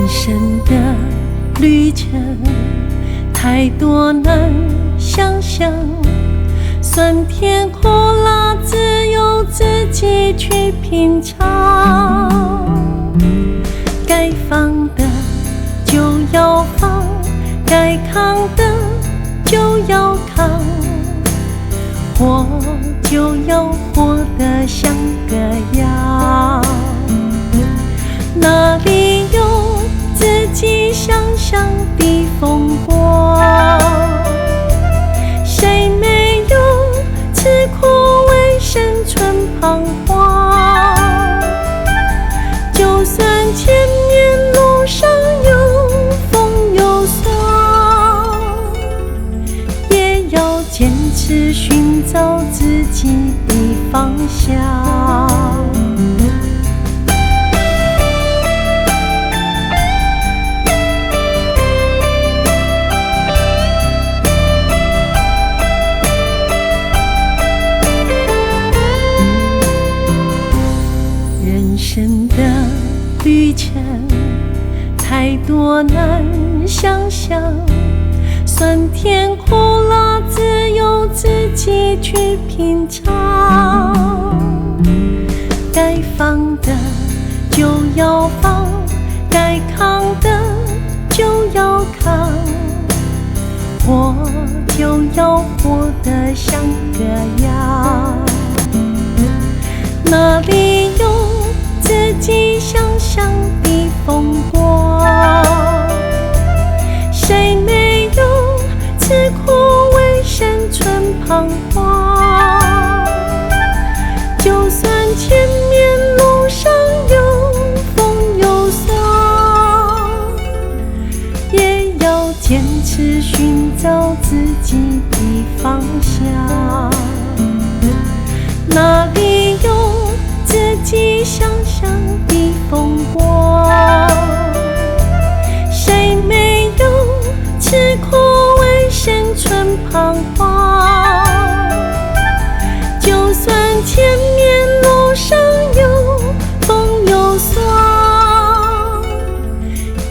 生的旅程太多难想象，酸甜苦辣只有自己去品尝。该放的就要放，该扛的就要扛，活就要活得像个样。哪里有自己想象的风光？谁没有吃苦为生存彷徨？就算前面路上有风有霜，也要坚持寻找自己的方向。人生的旅程太多难想象，酸甜苦辣只有自己去品尝。该放的就要放，该扛的就要扛，活就要活得像个样。哪里有自己想象的风光？谁没有吃苦为生存彷徨？就算前面路上有风有霜，也要坚持寻找自己的方向。哪里有自己想象的风光？谁没有吃苦为生存彷徨？就算前面路上有风有霜，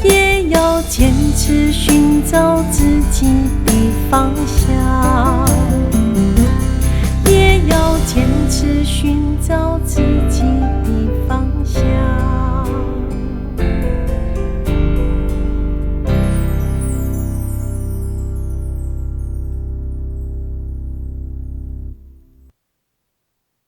也要坚持寻找自己的方向，也要坚持寻